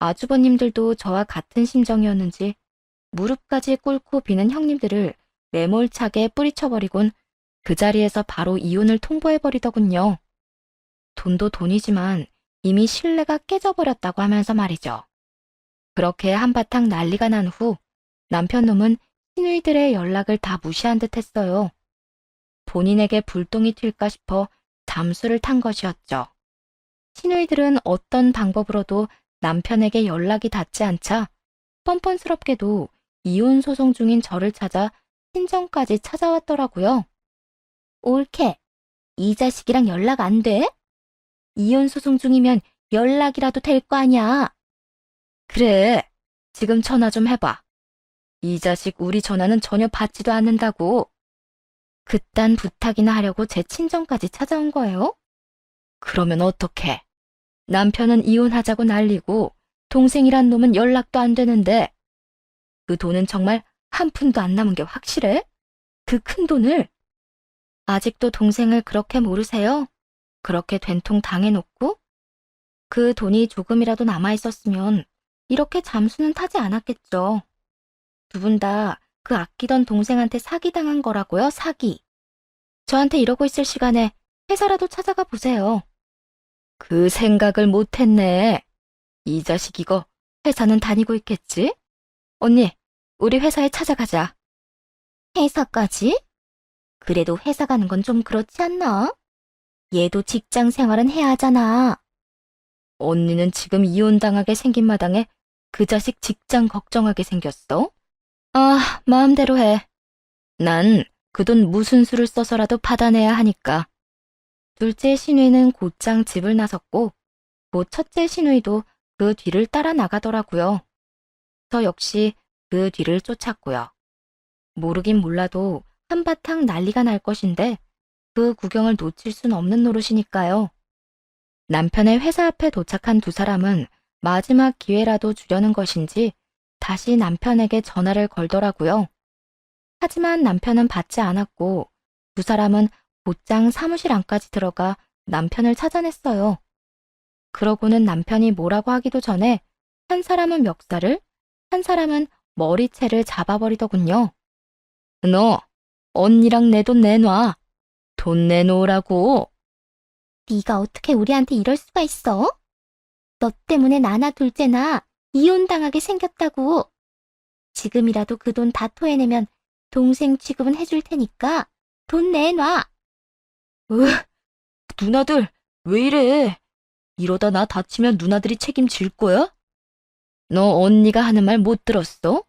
아주버님들도 저와 같은 심정이었는지 무릎까지 꿇고 비는 형님들을 매몰차게 뿌리쳐버리곤 그 자리에서 바로 이혼을 통보해버리더군요. 돈도 돈이지만 이미 신뢰가 깨져버렸다고 하면서 말이죠. 그렇게 한바탕 난리가 난 후 남편 놈은 시누이들의 연락을 다 무시한 듯 했어요. 본인에게 불똥이 튈까 싶어 잠수를 탄 것이었죠. 시누이들은 어떤 방법으로도 남편에게 연락이 닿지 않자 뻔뻔스럽게도 이혼 소송 중인 저를 찾아 친정까지 찾아왔더라고요. 올케, 이 자식이랑 연락 안 돼? 이혼 소송 중이면 연락이라도 될 거 아니야. 그래, 지금 전화 좀 해봐. 이 자식 우리 전화는 전혀 받지도 않는다고. 그딴 부탁이나 하려고 제 친정까지 찾아온 거예요? 그러면 어떡해? 남편은 이혼하자고 난리고 동생이란 놈은 연락도 안 되는데 그 돈은 정말 한 푼도 안 남은 게 확실해? 그 큰 돈을? 아직도 동생을 그렇게 모르세요? 그렇게 된통 당해놓고? 그 돈이 조금이라도 남아있었으면 이렇게 잠수는 타지 않았겠죠. 두 분 다 그 아끼던 동생한테 사기당한 거라고요, 사기. 저한테 이러고 있을 시간에 회사라도 찾아가 보세요. 그 생각을 못했네. 이 자식 이거 회사는 다니고 있겠지? 언니, 우리 회사에 찾아가자. 회사까지? 그래도 회사 가는 건 좀 그렇지 않나? 얘도 직장 생활은 해야 하잖아. 언니는 지금 이혼당하게 생긴 마당에 그 자식 직장 걱정하게 생겼어? 아, 마음대로 해. 난 그 돈 무슨 수를 써서라도 받아내야 하니까. 둘째 시누이는 곧장 집을 나섰고, 곧 첫째 시누이도 그 뒤를 따라 나가더라고요. 저 역시 그 뒤를 쫓았고요. 모르긴 몰라도 한바탕 난리가 날 것인데 그 구경을 놓칠 순 없는 노릇이니까요. 남편의 회사 앞에 도착한 두 사람은 마지막 기회라도 주려는 것인지 다시 남편에게 전화를 걸더라고요. 하지만 남편은 받지 않았고 두 사람은 곧장 사무실 안까지 들어가 남편을 찾아냈어요. 그러고는 남편이 뭐라고 하기도 전에 한 사람은 멱살을, 한 사람은 머리채를 잡아버리더군요. 너, 언니랑 내 돈 내놔. 돈 내놓으라고. 네가 어떻게 우리한테 이럴 수가 있어? 너 때문에 나나 둘째나 이혼당하게 생겼다고. 지금이라도 그 돈 다 토해내면 동생 취급은 해줄 테니까 돈 내놔. 누나들, 왜 이래? 이러다 나 다치면 누나들이 책임질 거야? 너 언니가 하는 말 못 들었어?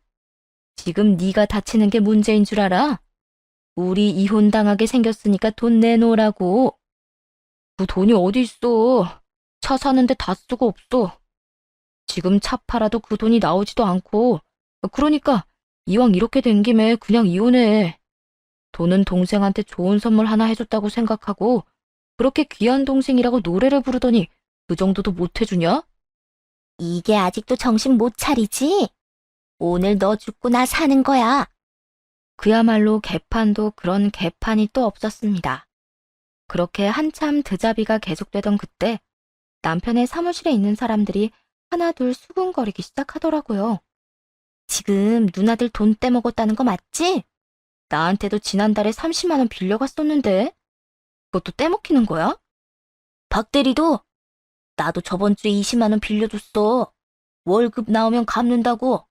지금 네가 다치는 게 문제인 줄 알아? 우리 이혼당하게 생겼으니까 돈 내놓으라고. 그 돈이 어디 있어? 차 사는데 다 쓰고 없어. 지금 차 팔아도 그 돈이 나오지도 않고. 그러니까 이왕 이렇게 된 김에 그냥 이혼해. 돈은 동생한테 좋은 선물 하나 해줬다고 생각하고 그렇게 귀한 동생이라고 노래를 부르더니 그 정도도 못 해주냐? 이게 아직도 정신 못 차리지? 오늘 너 죽고 나 사는 거야. 그야말로 개판도 그런 개판이 또 없었습니다. 그렇게 한참 드자비가 계속되던 그때 남편의 사무실에 있는 사람들이 하나둘 수군거리기 시작하더라고요. 지금 누나들 돈 떼먹었다는 거 맞지? 나한테도 지난달에 30만 원 빌려갔었는데 그것도 떼먹히는 거야? 박 대리도 나도 저번 주에 20만 원 빌려줬어. 월급 나오면 갚는다고.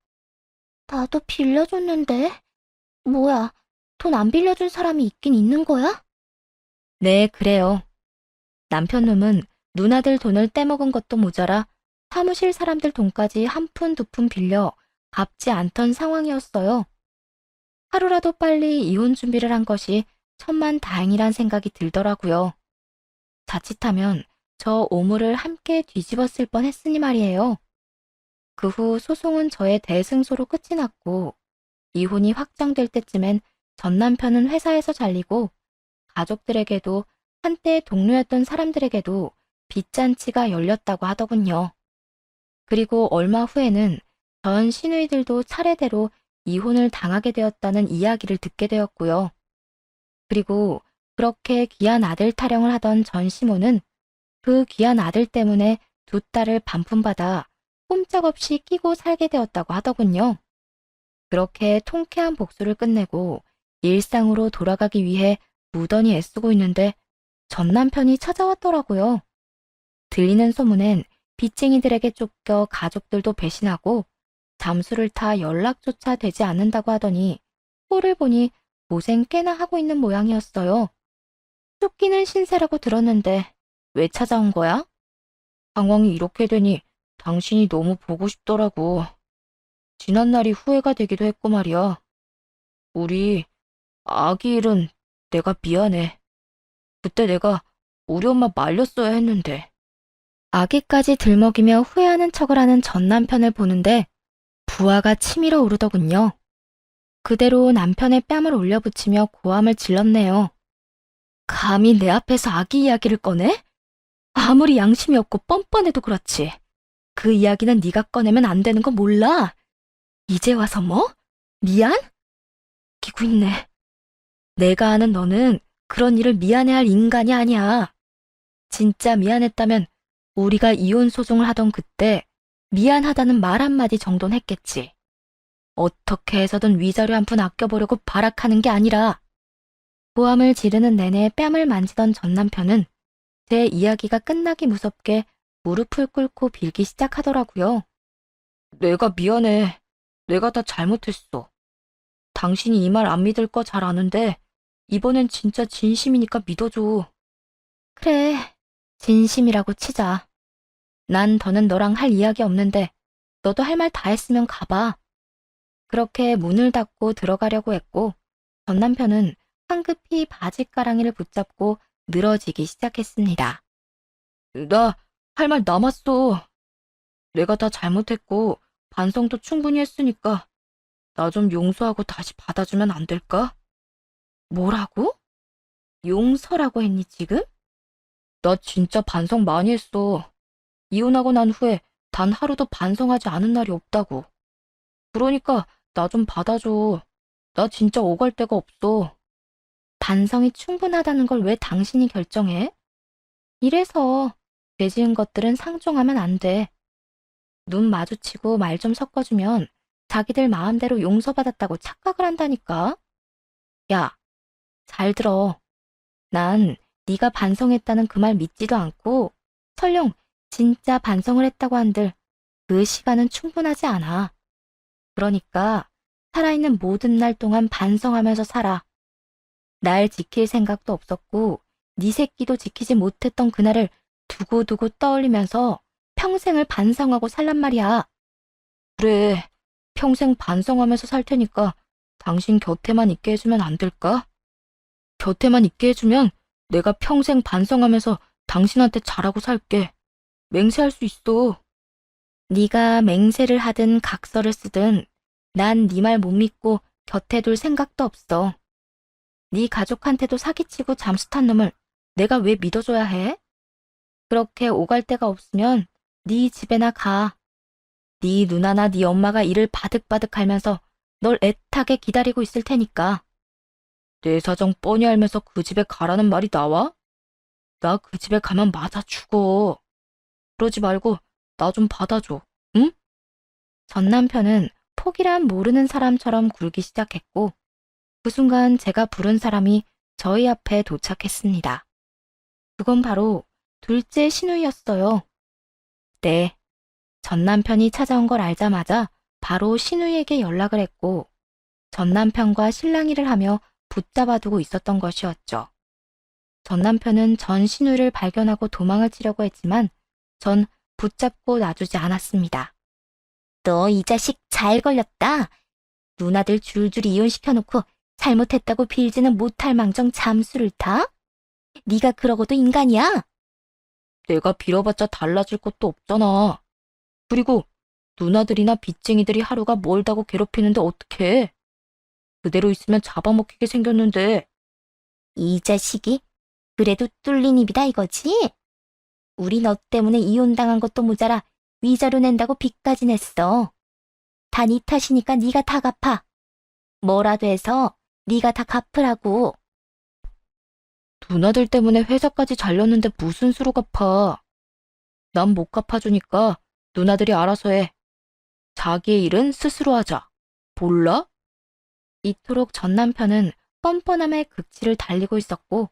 나도 빌려줬는데 뭐야, 돈 안 빌려준 사람이 있긴 있는 거야? 네, 그래요. 남편 놈은 누나들 돈을 떼먹은 것도 모자라 사무실 사람들 돈까지 한 푼 두 푼 빌려 갚지 않던 상황이었어요. 하루라도 빨리 이혼 준비를 한 것이 천만다행이란 생각이 들더라고요. 자칫하면 저 오물을 함께 뒤집었을 뻔했으니 말이에요. 그 후 소송은 저의 대승소로 끝이 났고 이혼이 확정될 때쯤엔 전 남편은 회사에서 잘리고 가족들에게도 한때 동료였던 사람들에게도 빚잔치가 열렸다고 하더군요. 그리고 얼마 후에는 전 시누이들도 차례대로 이혼을 당하게 되었다는 이야기를 듣게 되었고요. 그리고 그렇게 귀한 아들 타령을 하던 전 시모는 그 귀한 아들 때문에 두 딸을 반품받아 꼼짝없이 끼고 살게 되었다고 하더군요. 그렇게 통쾌한 복수를 끝내고 일상으로 돌아가기 위해 무던히 애쓰고 있는데 전 남편이 찾아왔더라고요. 들리는 소문엔 빚쟁이들에게 쫓겨 가족들도 배신하고 잠수를 타 연락조차 되지 않는다고 하더니 꼴을 보니 고생 꽤나 하고 있는 모양이었어요. 쫓기는 신세라고 들었는데 왜 찾아온 거야? 상황이 이렇게 되니 당신이 너무 보고 싶더라고. 지난날이 후회가 되기도 했고 말이야. 우리 아기 일은 내가 미안해. 그때 내가 우리 엄마 말렸어야 했는데. 아기까지 들먹이며 후회하는 척을 하는 전 남편을 보는데 부하가 치밀어 오르더군요. 그대로 남편의 뺨을 올려붙이며 고함을 질렀네요. 감히 내 앞에서 아기 이야기를 꺼내? 아무리 양심이 없고 뻔뻔해도 그렇지. 그 이야기는 네가 꺼내면 안 되는 거 몰라? 이제 와서 뭐? 미안? 기고 있네. 내가 아는 너는 그런 일을 미안해할 인간이 아니야. 진짜 미안했다면 우리가 이혼 소송을 하던 그때 미안하다는 말 한마디 정도는 했겠지. 어떻게 해서든 위자료 한 푼 아껴보려고 발악하는 게 아니라. 고함을 지르는 내내 뺨을 만지던 전 남편은 제 이야기가 끝나기 무섭게 무릎을 꿇고 빌기 시작하더라고요. 내가 미안해. 내가 다 잘못했어. 당신이 이 말 안 믿을 거 잘 아는데 이번엔 진짜 진심이니까 믿어줘. 그래, 진심이라고 치자. 난 더는 너랑 할 이야기 없는데 너도 할 말 다 했으면 가봐. 그렇게 문을 닫고 들어가려고 했고 전 남편은 황급히 바지가랑이를 붙잡고 늘어지기 시작했습니다. 나 할 말 남았어. 내가 다 잘못했고 반성도 충분히 했으니까 나 좀 용서하고 다시 받아주면 안 될까? 뭐라고? 용서라고 했니 지금? 나 진짜 반성 많이 했어. 이혼하고 난 후에 단 하루도 반성하지 않은 날이 없다고. 그러니까 나 좀 받아줘. 나 진짜 오갈 데가 없어. 반성이 충분하다는 걸 왜 당신이 결정해? 이래서 죄 지은 것들은 상종하면 안 돼. 눈 마주치고 말 좀 섞어주면 자기들 마음대로 용서받았다고 착각을 한다니까. 야, 잘 들어. 난 네가 반성했다는 그 말 믿지도 않고 설령 진짜 반성을 했다고 한들 그 시간은 충분하지 않아. 그러니까 살아있는 모든 날 동안 반성하면서 살아. 날 지킬 생각도 없었고 네 새끼도 지키지 못했던 그날을 두고두고 떠올리면서 평생을 반성하고 살란 말이야. 그래, 평생 반성하면서 살 테니까 당신 곁에만 있게 해주면 안 될까? 곁에만 있게 해주면 내가 평생 반성하면서 당신한테 잘하고 살게. 맹세할 수 있어. 네가 맹세를 하든 각서를 쓰든 난 네 말 못 믿고 곁에 둘 생각도 없어. 네 가족한테도 사기치고 잠수 탄 놈을 내가 왜 믿어줘야 해? 그렇게 오갈 데가 없으면 네 집에나 가. 네 누나나 네 엄마가 일을 바득바득 갈면서 널 애타게 기다리고 있을 테니까. 내 사정 뻔히 알면서 그 집에 가라는 말이 나와? 나 그 집에 가면 맞아 죽어. 그러지 말고 나 좀 받아줘, 응? 전 남편은 폭이란 모르는 사람처럼 굴기 시작했고 그 순간 제가 부른 사람이 저희 앞에 도착했습니다. 그건 바로 둘째 신우이였어요. 네, 전 남편이 찾아온 걸 알자마자 바로 신우이에게 연락을 했고 전 남편과 실랑이를 하며 붙잡아두고 있었던 것이었죠. 전 남편은 전 신우이를 발견하고 도망을 치려고 했지만 전 붙잡고 놔주지 않았습니다. 너 이 자식 잘 걸렸다. 누나들 줄줄이 이혼시켜놓고 잘못했다고 빌지는 못할 망정 잠수를 타? 네가 그러고도 인간이야? 내가 빌어봤자 달라질 것도 없잖아. 그리고 누나들이나 빚쟁이들이 하루가 멀다고 괴롭히는데 어떡해. 그대로 있으면 잡아먹히게 생겼는데. 이 자식이? 그래도 뚫린 입이다 이거지? 우리 너 때문에 이혼당한 것도 모자라 위자료 낸다고 빚까지 냈어. 다 네 탓이니까 네가 다 갚아. 뭐라도 해서 네가 다 갚으라고. 누나들 때문에 회사까지 잘렸는데 무슨 수로 갚아. 난 못 갚아주니까 누나들이 알아서 해. 자기의 일은 스스로 하자. 몰라? 이토록 전 남편은 뻔뻔함의 극치를 달리고 있었고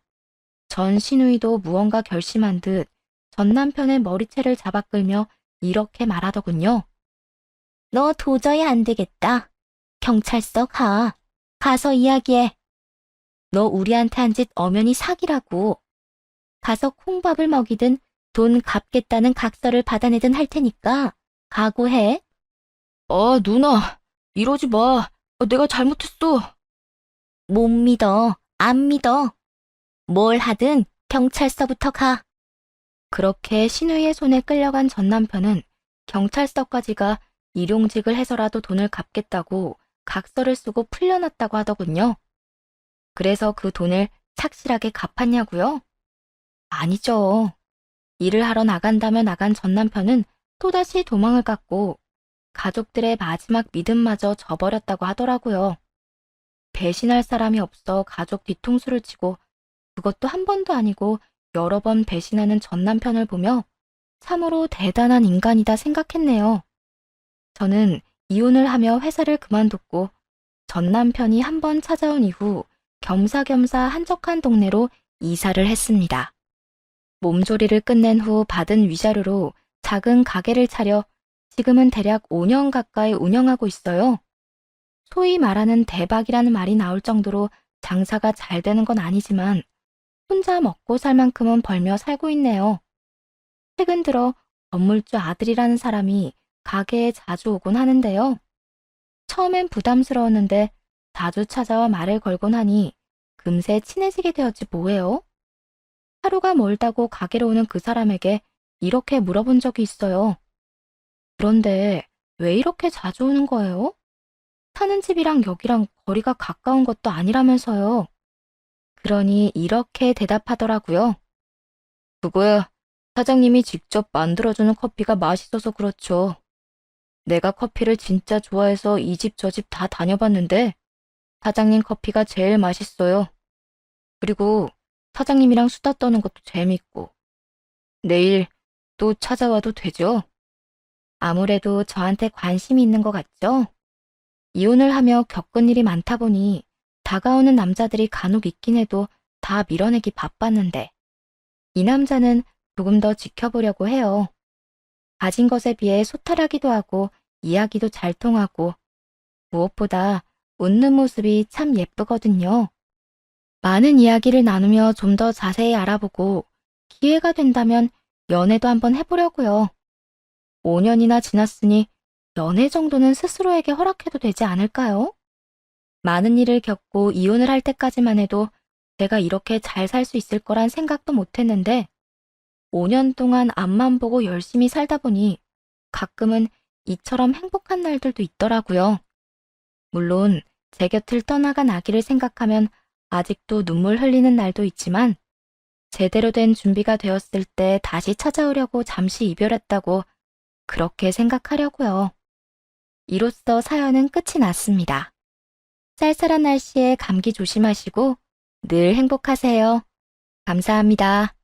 전 시누이도 무언가 결심한 듯 전 남편의 머리채를 잡아 끌며 이렇게 말하더군요. 너 도저히 안 되겠다. 경찰서 가. 가서 이야기해. 너 우리한테 한 짓 엄연히 사기라고. 가서 콩밥을 먹이든 돈 갚겠다는 각서를 받아내든 할 테니까 각오해. 아, 누나, 이러지 마. 내가 잘못했어. 못 믿어. 안 믿어. 뭘 하든 경찰서부터 가. 그렇게 신우이의 손에 끌려간 전 남편은 경찰서까지 가 일용직을 해서라도 돈을 갚겠다고 각서를 쓰고 풀려났다고 하더군요. 그래서 그 돈을 착실하게 갚았냐고요? 아니죠. 일을 하러 나간다며 나간 전 남편은 또다시 도망을 갔고 가족들의 마지막 믿음마저 저버렸다고 하더라고요. 배신할 사람이 없어 가족 뒤통수를 치고 그것도 한 번도 아니고 여러 번 배신하는 전 남편을 보며 참으로 대단한 인간이다 생각했네요. 저는 이혼을 하며 회사를 그만뒀고 전 남편이 한 번 찾아온 이후 겸사겸사 한적한 동네로 이사를 했습니다. 몸조리를 끝낸 후 받은 위자료로 작은 가게를 차려 지금은 대략 5년 가까이 운영하고 있어요. 소위 말하는 대박이라는 말이 나올 정도로 장사가 잘 되는 건 아니지만 혼자 먹고 살 만큼은 벌며 살고 있네요. 최근 들어 건물주 아들이라는 사람이 가게에 자주 오곤 하는데요. 처음엔 부담스러웠는데 자주 찾아와 말을 걸곤 하니 금세 친해지게 되었지 뭐예요? 하루가 멀다고 가게로 오는 그 사람에게 이렇게 물어본 적이 있어요. 그런데 왜 이렇게 자주 오는 거예요? 사는 집이랑 여기랑 거리가 가까운 것도 아니라면서요. 그러니 이렇게 대답하더라고요. 그거야, 사장님이 직접 만들어주는 커피가 맛있어서 그렇죠. 내가 커피를 진짜 좋아해서 이 집 저 집 다 다녀봤는데 사장님 커피가 제일 맛있어요. 그리고 사장님이랑 수다 떠는 것도 재밌고. 내일 또 찾아와도 되죠? 아무래도 저한테 관심이 있는 것 같죠? 이혼을 하며 겪은 일이 많다 보니 다가오는 남자들이 간혹 있긴 해도 다 밀어내기 바빴는데 이 남자는 조금 더 지켜보려고 해요. 가진 것에 비해 소탈하기도 하고 이야기도 잘 통하고 무엇보다 웃는 모습이 참 예쁘거든요. 많은 이야기를 나누며 좀 더 자세히 알아보고 기회가 된다면 연애도 한번 해보려고요. 5년이나 지났으니 연애 정도는 스스로에게 허락해도 되지 않을까요? 많은 일을 겪고 이혼을 할 때까지만 해도 제가 이렇게 잘 살 수 있을 거란 생각도 못 했는데 5년 동안 앞만 보고 열심히 살다 보니 가끔은 이처럼 행복한 날들도 있더라고요. 물론 제 곁을 떠나간 아기를 생각하면 아직도 눈물 흘리는 날도 있지만 제대로 된 준비가 되었을 때 다시 찾아오려고 잠시 이별했다고 그렇게 생각하려고요. 이로써 사연은 끝이 났습니다. 쌀쌀한 날씨에 감기 조심하시고 늘 행복하세요. 감사합니다.